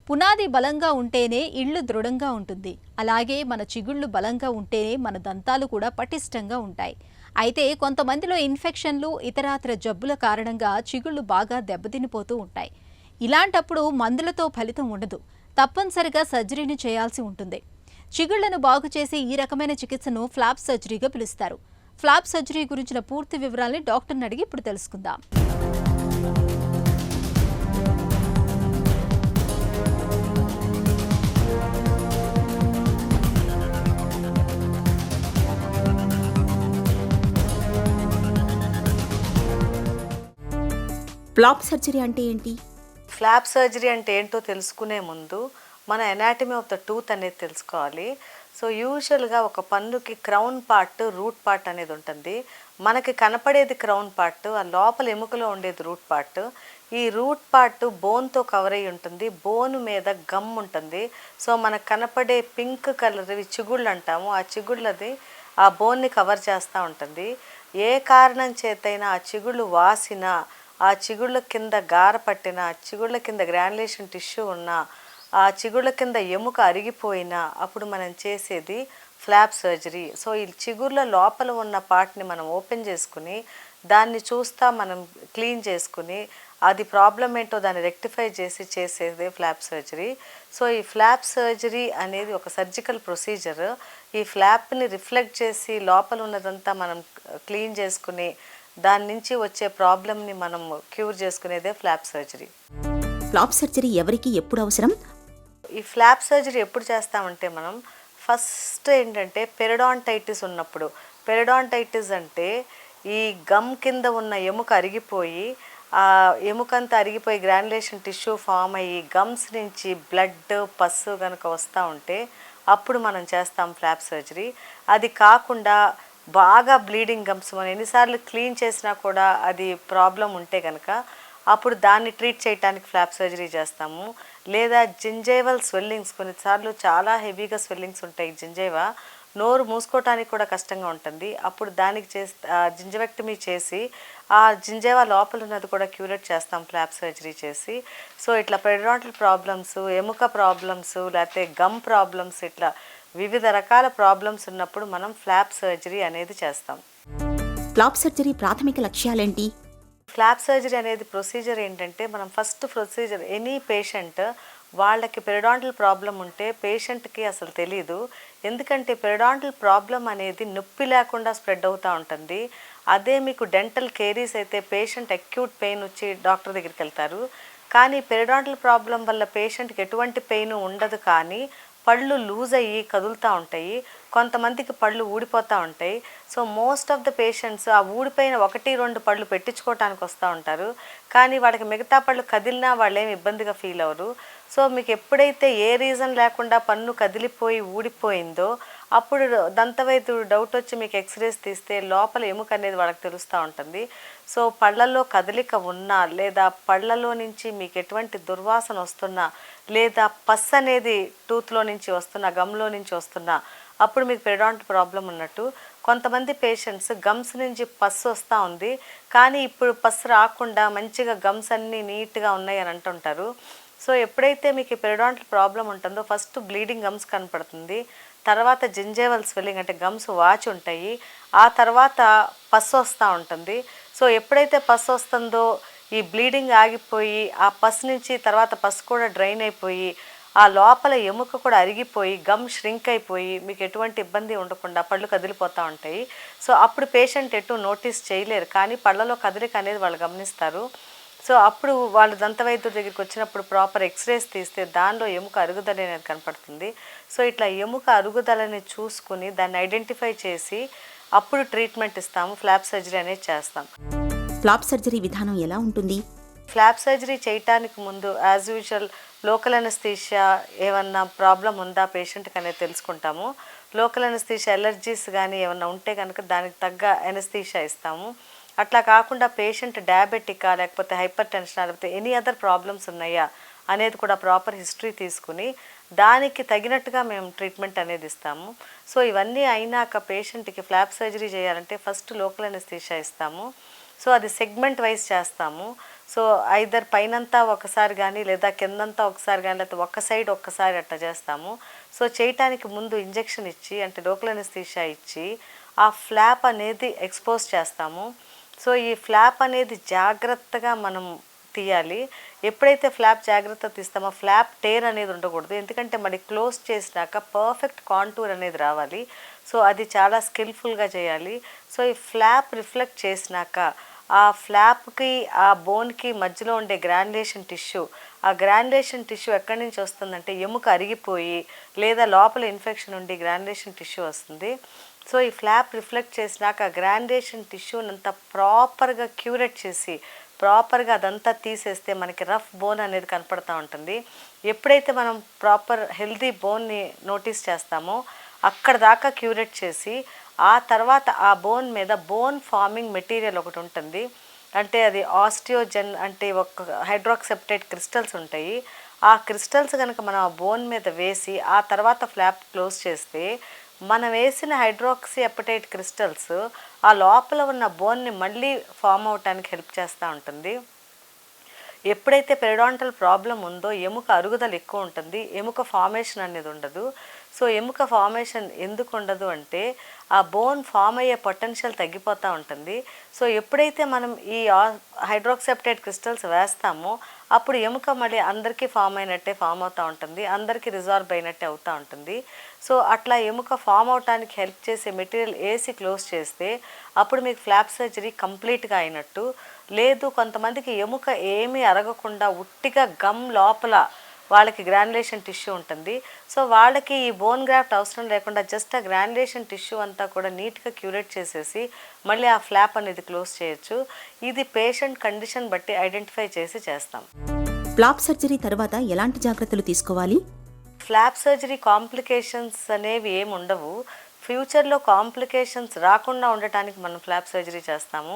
పునాది బలంగా ఉంటేనే ఇళ్ళు దృఢంగా ఉంటుంది. అలాగే మన చిగుళ్ళు బలంగా ఉంటేనే మన దంతాలు కూడా పటిష్టంగా ఉంటాయి. అయితే కొంతమందిలో ఇన్ఫెక్షన్లు, ఇతరాతర జబ్బుల కారణంగా చిగుళ్ళు బాగా దెబ్బతినిపోతూ ఉంటాయి. ఇలాంటప్పుడు మందులతో ఫలితం ఉండదు. తప్పనిసరిగా సర్జరీని చేయాల్సి ఉంటుంది. చిగుళ్లను బాగు చేసే ఈ రకమైన చికిత్సను ఫ్లాప్ సర్జరీగా పిలుస్తారు. ఫ్లాప్ సర్జరీ గురించిన పూర్తి వివరాల్ని డాక్టర్ని అడిగి ఇప్పుడు తెలుసుకుందాం. ఫ్లాప్ సర్జరీ అంటే ఏంటి? ఫ్లాప్ సర్జరీ అంటే ఏంటో తెలుసుకునే ముందు మన ఎనాటమీ ఆఫ్ ద టూత్ అనేది తెలుసుకోవాలి. సో యూజువల్గా ఒక పన్నుకి క్రౌన్ పార్ట్, రూట్ పార్ట్ అనేది ఉంటుంది. మనకి కనపడేది క్రౌన్ పార్ట్, ఆ లోపల ఎముకలో ఉండేది రూట్ పార్ట్. ఈ రూట్ పార్ట్ బోన్తో కవర్ అయి ఉంటుంది. బోన్ మీద గమ్ ఉంటుంది. సో మనకు కనపడే పింక్ కలర్ చిగుళ్ళు అంటాము. ఆ చిగుళ్ళది ఆ బోన్ని కవర్ చేస్తూ ఉంటుంది. ఏ కారణం చేతైనా ఆ చిగుళ్ళు వాసినా, ఆ చిగుళ్ళ కింద గార పట్టిన, చిగుళ్ళ కింద గ్రాన్యులేషన్ టిష్యూ ఉన్న, ఆ చిగుళ్ళ కింద ఎముక అరిగిపోయినా అప్పుడు మనం చేసేది ఫ్లాప్ సర్జరీ. సో ఈ చిగుళ్ళ లోపల ఉన్న పార్ట్ని మనం ఓపెన్ చేసుకుని దాన్ని చూస్తా మనం క్లీన్ చేసుకుని అది ప్రాబ్లం ఏంటో దాన్ని రెక్టిఫై చేసి చేసేది ఫ్లాప్ సర్జరీ. సో ఈ ఫ్లాప్ సర్జరీ అనేది ఒక సర్జికల్ ప్రొసీజర్. ఈ ఫ్లాప్ని రిఫ్లెక్ట్ చేసి లోపల ఉన్నదంతా మనం క్లీన్ చేసుకుని దాని నుంచి వచ్చే ప్రాబ్లమ్ని మనం క్యూర్ చేసుకునేదే ఫ్లాప్ సర్జరీ. ఫ్లాప్ సర్జరీ ఎవరికి ఎప్పుడు అవసరం? ఈ ఫ్లాప్ సర్జరీ ఎప్పుడు చేస్తామంటే మనం ఫస్ట్ ఏంటంటే పెరిడాంటైటిస్ ఉన్నప్పుడు. పెరిడాంటైటిస్ అంటే ఈ గమ్ కింద ఉన్న ఎముక అరిగిపోయి, ఆ ఎముకంతా అరిగిపోయి గ్రాన్యులేషన్ టిష్యూ ఫామ్ అయ్యి గమ్స్ నుంచి బ్లడ్, పస్సు కనుక వస్తూ ఉంటే అప్పుడు మనం చేస్తాం ఫ్లాప్ సర్జరీ. అది కాకుండా బాగా బ్లీడింగ్ గమ్స్ మనం ఎన్నిసార్లు క్లీన్ చేసినా కూడా అది ప్రాబ్లం ఉంటే కనుక అప్పుడు దాన్ని ట్రీట్ చేయడానికి ఫ్లాప్ సర్జరీ చేస్తాము. లేదా జింజైవల్ స్వెల్లింగ్స్, కొన్నిసార్లు చాలా హెవీగా స్వెల్లింగ్స్ ఉంటాయి. జింజైవా నోరు మూసుకోవటానికి కూడా కష్టంగా ఉంటుంది. అప్పుడు దానికి జింజవెక్టమీ చేసి ఆ జింజైవా లోపల ఉన్నది కూడా క్యూరేట్ చేస్తాం ఫ్లాప్ సర్జరీ చేసి. సో ఇట్లా పెరిడాంటల్ ప్రాబ్లమ్స్, ఎముక ప్రాబ్లమ్స్, లేకపోతే గమ్ ప్రాబ్లమ్స్, ఇట్లా వివిధ రకాల ప్రాబ్లమ్స్ ఉన్నప్పుడు మనం ఫ్లాప్ సర్జరీ అనేది చేస్తాం. ఫ్లాప్ సర్జరీ ప్రాథమిక లక్ష్యాలేంటి? ఫ్లాప్ సర్జరీ అనేది ప్రొసీజర్ ఏంటంటే మనం ఫస్ట్ ప్రొసీజర్ ఎనీ పేషెంట్ వాళ్ళకి పెరిడాంటల్ ప్రాబ్లం ఉంటే పేషెంట్కి అసలు తెలీదు. ఎందుకంటే పెరిడాంటల్ ప్రాబ్లం అనేది నొప్పి లేకుండా స్ప్రెడ్ అవుతూ ఉంటుంది. అదే మీకు డెంటల్ కేరీస్ అయితే పేషెంట్ అక్యూట్ పెయిన్ వచ్చి డాక్టర్ దగ్గరికి వెళ్తారు. కానీ పెరిడాంటల్ ప్రాబ్లం వల్ల పేషెంట్కి ఎటువంటి పెయిన్ ఉండదు, కానీ పళ్ళు లూజ్ అయ్యి కదులుతూ ఉంటాయి. కొంతమందికి పళ్ళు ఊడిపోతూ ఉంటాయి. So most of the patients ఆ ఊడిపోయిన 1-2 పళ్ళు పెట్టించుకోవటానికి వస్తూ ఉంటారు. కానీ వాళ్ళకి మిగతా పళ్ళు కదిలినా వాళ్ళు ఏమి ఇబ్బందిగా ఫీల్ అవ్వరు. సో మీకు ఎప్పుడైతే ఏ రీజన్ లేకుండా పన్ను కదిలిపోయి ఊడిపోయిందో అప్పుడు దంతవైద్యుడు డౌట్ వచ్చి మీకు ఎక్స్రేస్ తీస్తే లోపల ఎముక అనేది వాళ్ళకి తెలుస్తూ ఉంటుంది. సో పళ్ళల్లో కదలిక ఉన్నా, లేదా పళ్ళలో నుంచి మీకు ఎటువంటి దుర్వాసన వస్తున్నా, లేదా పస్ అనేది టూత్లో నుంచి వస్తున్నా, గమ్లో నుంచి వస్తున్నా, అప్పుడు మీకు పెరిడాంటల్ ప్రాబ్లం ఉన్నట్టు. కొంతమంది పేషెంట్స్ గమ్స్ నుంచి పస్ వస్తూ ఉంది, కానీ ఇప్పుడు పస్ రాకుండా మంచిగా గమ్స్ అన్నీ నీట్గా ఉన్నాయి అని అంటుంటారు. సో ఎప్పుడైతే మీకు పెరిడాంటల్ ప్రాబ్లం ఉంటుందో ఫస్ట్ బ్లీడింగ్ గమ్స్ కనపడుతుంది, తర్వాత జింజైవల్ స్వెల్లింగ్ అంటే గమ్స్ వాచి ఉంటాయి, ఆ తర్వాత పస్ వస్తూ ఉంటుంది. సో ఎప్పుడైతే పస్ వస్తుందో ఈ బ్లీడింగ్ ఆగిపోయి ఆ పస్ నుంచి తర్వాత పస్ కూడా డ్రైన్ అయిపోయి ఆ లోపల ఎముక కూడా అరిగిపోయి గమ్ ష్రింక్ అయిపోయి మీకు ఎటువంటి ఇబ్బంది ఉండకుండా పళ్ళు కదిలిపోతూ ఉంటాయి. సో అప్పుడు పేషెంట్ ఎటు నోటీస్ చేయలేరు, కానీ పళ్ళలో కదలిక అనేది వాళ్ళు గమనిస్తారు. సో అప్పుడు వాళ్ళు దంతవైద్యుడి దగ్గరికి వచ్చినప్పుడు ప్రాపర్ ఎక్స్రేస్ తీస్తే దానిలో ఎముక అరుగుదల అనేది కనపడుతుంది. సో ఇట్లా ఎముక అరుగుదలని చూసుకుని దాన్ని ఐడెంటిఫై చేసి అప్పుడు ట్రీట్మెంట్ ఇస్తాము. ఫ్లాప్ సర్జరీ అనేది చేస్తాం. ఫ్లాప్ సర్జరీ విధానం ఎలా ఉంటుంది? ఫ్లాప్ సర్జరీ చేయటానికి ముందు యాజ్ యూజువల్ లోకల్ అనస్థీషియా ఏమన్నా ప్రాబ్లం ఉందా పేషెంట్కి అనేది తెలుసుకుంటాము. లోకల్ అనస్థీషియా ఎలర్జీస్ కానీ ఏమన్నా ఉంటే కనుక దానికి తగ్గ అనస్థీషియా ఇస్తాము. అట్లా కాకుండా పేషెంట్ డయాబెటికా, లేకపోతే హైపర్ టెన్షన్, లేకపోతే ఎనీ అదర్ ప్రాబ్లమ్స్ ఉన్నాయా అనేది కూడా ప్రాపర్ హిస్టరీ తీసుకుని దానికి తగినట్టుగా మేము ట్రీట్మెంట్ అనేది ఇస్తాము. సో ఇవన్నీ అయినాక పేషెంట్కి ఫ్లాప్ సర్జరీ చేయాలంటే ఫస్ట్ లోకల్ అనస్థీషియా ఇస్తాము. సో అది సెగ్మెంట్ వైజ్ చేస్తాము. సో ఐదర్ పైనంతా ఒకసారి కానీ లేదా కిందంతా ఒకసారి కానీ లేకపోతే ఒక్క సైడ్ ఒక్కసారి అట్లా చేస్తాము. సో చేయటానికి ముందు ఇంజెక్షన్ ఇచ్చి అంటే లోకల్ అనస్థీషియా ఇచ్చి ఆ ఫ్లాప్ అనేది ఎక్స్పోజ్ చేస్తాము. సో ఈ ఫ్లాప్ అనేది జాగ్రత్తగా మనం తీయాలి. ఎప్పుడైతే ఫ్లాప్ జాగ్రత్త తీస్తామో ఫ్లాప్ టేర్ అనేది ఉండకూడదు, ఎందుకంటే మరి క్లోజ్ చేసినాక పర్ఫెక్ట్ కాంటూర్ అనేది రావాలి. సో అది చాలా స్కిల్ఫుల్గా చేయాలి. సో ఈ ఫ్లాప్ రిఫ్లెక్ట్ చేసినాక ఆ ఫ్లాప్కి ఆ బోన్కి మధ్యలో ఉండే గ్రాన్యులేషన్ టిష్యూ, ఆ గ్రాన్యులేషన్ టిష్యూ ఎక్కడి నుంచి వస్తుందంటే ఎముక అరిగిపోయి లేదా లోపల ఇన్ఫెక్షన్ ఉండి గ్రాన్యులేషన్ టిష్యూ వస్తుంది. సో ఈ ఫ్లాప్ రిఫ్లెక్ట్ చేసినాక గ్రాన్యులేషన్ టిష్యూని అంతా ప్రాపర్గా క్యూరేట్ చేసి ప్రాపర్గా అదంతా తీసేస్తే మనకి రఫ్ బోన్ అనేది కనపడతా ఉంటుంది. ఎప్పుడైతే మనం ప్రాపర్ హెల్దీ బోన్ని నోటీస్ చేస్తామో అక్కడ దాకా క్యూరేట్ చేసి ఆ తర్వాత ఆ బోన్ మీద బోన్ ఫార్మింగ్ మెటీరియల్ ఒకటి ఉంటుంది. అంటే అది ఆస్టియోజెన్ అంటే ఒక హైడ్రాక్సెప్టేట్ క్రిస్టల్స్ ఉంటాయి. ఆ క్రిస్టల్స్ కనుక మనం ఆ బోన్ మీద వేసి ఆ తర్వాత ఫ్లాప్ క్లోజ్ చేస్తే మనం వేసిన హైడ్రాక్సీ అపెటైట్ క్రిస్టల్స్ ఆ లోపల ఉన్న బోన్ని మళ్ళీ ఫామ్ అవటానికి హెల్ప్ చేస్తూ ఉంటుంది. ఎప్పుడైతే పెరిడాంటల్ ప్రాబ్లం ఉందో ఎముక అరుగుదల ఎక్కువ ఉంటుంది, ఎముక ఫార్మేషన్ అనేది ఉండదు. సో ఎముక ఫార్మేషన్ ఎందుకు ఉండదు అంటే ఆ బోన్ ఫామ్ అయ్యే పొటెన్షియల్ తగ్గిపోతూ ఉంటుంది. సో ఎప్పుడైతే మనం ఈ హైడ్రాక్సెప్టేట్ క్రిస్టల్స్ వేస్తామో అప్పుడు ఎముక మళ్ళీ అందరికీ ఫామ్ అయినట్టే ఫామ్ అవుతూ ఉంటుంది, అందరికీ రిజార్బ్ అయినట్టే అవుతూ ఉంటుంది. సో అట్లా ఎముక ఫామ్ అవటానికి హెల్ప్ చేసే మెటీరియల్ వేసి క్లోజ్ చేస్తే అప్పుడు మీకు ఫ్లాప్ సర్జరీ కంప్లీట్గా అయినట్టు. లేదు కొంతమందికి ఎముక ఏమీ అరగకుండా ఉట్టిగా గమ్ లోపల వాళ్ళకి గ్రాన్యులేషన్ టిష్యూ ఉంటుంది. సో వాళ్ళకి ఈ బోన్ గ్రాఫ్ట్ అవసరం లేకుండా జస్ట్ ఆ గ్రాన్యులేషన్ టిష్యూ అంతా కూడా నీట్గా క్యూరేట్ చేసేసి మళ్ళీ ఆ ఫ్లాప్ అనేది క్లోజ్ చేయొచ్చు. ఇది పేషెంట్ కండిషన్ బట్టి ఐడెంటిఫై చేసి చేస్తాం. ఫ్లాప్ సర్జరీ తర్వాత ఎలాంటి జాగ్రత్తలు తీసుకోవాలి? ఫ్లాప్ సర్జరీ కాంప్లికేషన్స్ అనేవి ఏమి ఉండవు. ఫ్యూచర్లో కాంప్లికేషన్స్ రాకుండా ఉండటానికి మనం ఫ్లాప్ సర్జరీ చేస్తాము.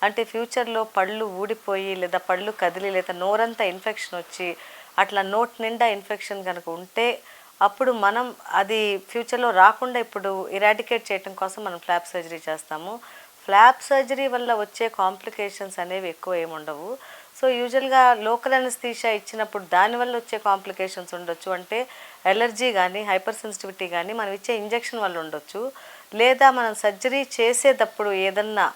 అంటే ఫ్యూచర్లో పళ్ళు ఊడిపోయి లేదా పళ్ళు కదిలి లేదా నోరంతా ఇన్ఫెక్షన్ వచ్చి అట్లా నోట్ నిండా ఇన్ఫెక్షన్ కనుక ఉంటే అప్పుడు మనం అది ఫ్యూచర్లో రాకుండా ఇప్పుడు ఇరాడికేట్ చేయడం కోసం మనం ఫ్లాప్ సర్జరీ చేస్తాము. ఫ్లాప్ సర్జరీ వల్ల వచ్చే కాంప్లికేషన్స్ అనేవి ఎక్కువ ఏమి ఉండవు. సో యూజువల్గా లోకల్ అనస్థీషియా ఇచ్చినప్పుడు దానివల్ల వచ్చే కాంప్లికేషన్స్ ఉండొచ్చు. అంటే ఎలర్జీ కానీ హైపర్ సెన్సిటివిటీ కానీ మనం ఇచ్చే ఇంజెక్షన్ వల్ల ఉండొచ్చు. లేదా మనం సర్జరీ చేసేటప్పుడు ఏదన్నా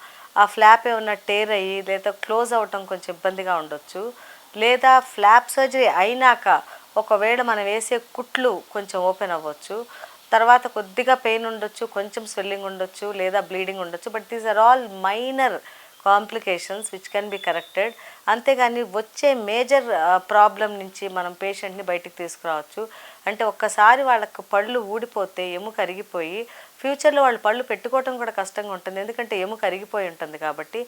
ఆ ఫ్లాప్ ఏమన్నా టేర్ అయ్యి లేదా క్లోజ్ అవ్వటం కొంచెం ఇబ్బందిగా ఉండొచ్చు. లేదా ఫ్లాప్ సర్జరీ అయినాక ఒకవేళ మనం వేసే కుట్లు కొంచెం ఓపెన్ అవ్వచ్చు, తర్వాత కొద్దిగా పెయిన్ ఉండొచ్చు, కొంచెం స్వెల్లింగ్ ఉండొచ్చు లేదా బ్లీడింగ్ ఉండొచ్చు. But these are all minor complications which can be corrected. అంతేగాని వచ్చే మేజర్ ప్రాబ్లం నుంచి మనం పేషెంట్ని బయటికి తీసుకురావచ్చు. అంటే ఒక్కసారి వాళ్ళకు పళ్ళు ఊడిపోతే ఎముక అరిగిపోయి ఫ్యూచర్లో వాళ్ళు పళ్ళు పెట్టుకోవటం కూడా కష్టంగా ఉంటుంది, ఎందుకంటే ఎముక అరిగిపోయి ఉంటుంది కాబట్టి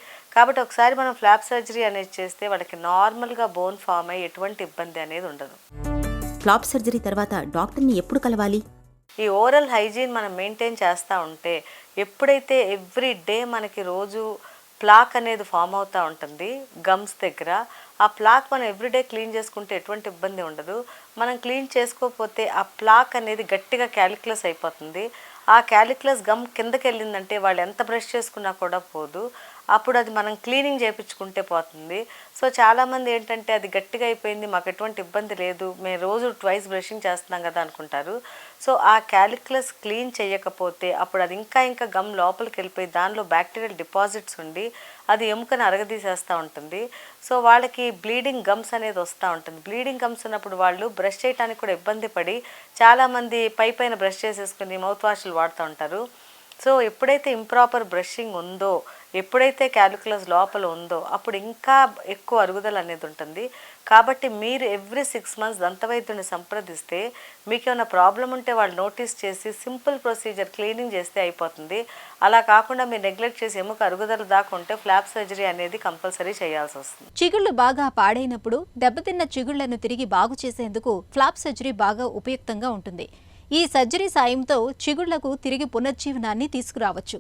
ఒకసారి మనం ఫ్లాప్ సర్జరీ అనేది చేస్తే వాళ్ళకి నార్మల్గా బోన్ ఫామ్ అయ్యి ఎటువంటి ఇబ్బంది అనేది ఉండదు. ఫ్లాప్ సర్జరీ తర్వాత డాక్టర్ని ఎప్పుడు కలవాలి? ఈ ఓరల్ హైజీన్ మనం మెయింటైన్ చేస్తూ ఉంటే ఎప్పుడైతే ఎవ్రీ డే మనకి రోజు ప్లాక్ అనేది ఫామ్ అవుతూ ఉంటుంది గమ్స్ దగ్గర, ఆ ప్లాక్ మనం ఎవ్రీడే క్లీన్ చేసుకుంటే ఎటువంటి ఇబ్బంది ఉండదు. మనం క్లీన్ చేసుకోకపోతే ఆ ప్లాక్ అనేది గట్టిగా క్యాలిక్యులస్ అయిపోతుంది. ఆ క్యాలిక్యులస్ గమ్ కిందకి వెళ్ళిందంటే వాళ్ళు ఎంత బ్రష్ చేసుకున్నా కూడా పోదు. అప్పుడు అది మనం క్లీనింగ్ చేయించుకుంటే పోతుంది. సో చాలామంది ఏంటంటే అది గట్టిగా అయిపోయింది, మాకు ఎటువంటి ఇబ్బంది లేదు, మేము రోజు ట్వైస్ బ్రషింగ్ చేస్తున్నాం కదా అనుకుంటారు. సో ఆ క్యాలిక్యులస్ క్లీన్ చేయకపోతే అప్పుడు అది ఇంకా గమ్ లోపలికి వెళ్ళిపోయి దానిలో బ్యాక్టీరియల్ డిపాజిట్స్ ఉండి అది ఎముకను అరగదీసేస్తూ ఉంటుంది. సో వాళ్ళకి బ్లీడింగ్ గమ్స్ అనేది వస్తూ ఉంటుంది. బ్లీడింగ్ గమ్స్ ఉన్నప్పుడు వాళ్ళు బ్రష్ చేయడానికి కూడా ఇబ్బంది పడి చాలామంది పైన బ్రష్ చేసేసుకుని మౌత్ వాష్లు వాడుతూ ఉంటారు. సో ఎప్పుడైతే ఇంప్రాపర్ బ్రషింగ్ ఉందో, ఎప్పుడైతే క్యాలిక్యులస్ లోపల ఉందో అప్పుడు ఇంకా ఎక్కువ అరుగుదల అనేది ఉంటుంది. కాబట్టి మీరు ఎవ్రీ 6 months దంతవైద్యుని సంప్రదిస్తే మీకు ఏమైనా ప్రాబ్లం ఉంటే వాళ్ళు నోటీస్ చేసి సింపుల్ ప్రొసీజర్ క్లీనింగ్ చేస్తే అయిపోతుంది. అలా కాకుండా మీరు నెగ్లెక్ట్ చేసి ఎముక అరుగుదల దాకా ఉంటే ఫ్లాప్ సర్జరీ అనేది కంపల్సరీ చేయాల్సి వస్తుంది. చిగుళ్ళు బాగా పాడైనప్పుడు దెబ్బతిన్న చిగుళ్లను తిరిగి బాగు చేసేందుకు ఫ్లాప్ సర్జరీ బాగా ఉపయుక్తంగా ఉంటుంది. ఈ సర్జరీ సాయంతో చిగుళ్లకు తిరిగి పునర్జీవనాన్ని తీసుకురావచ్చు.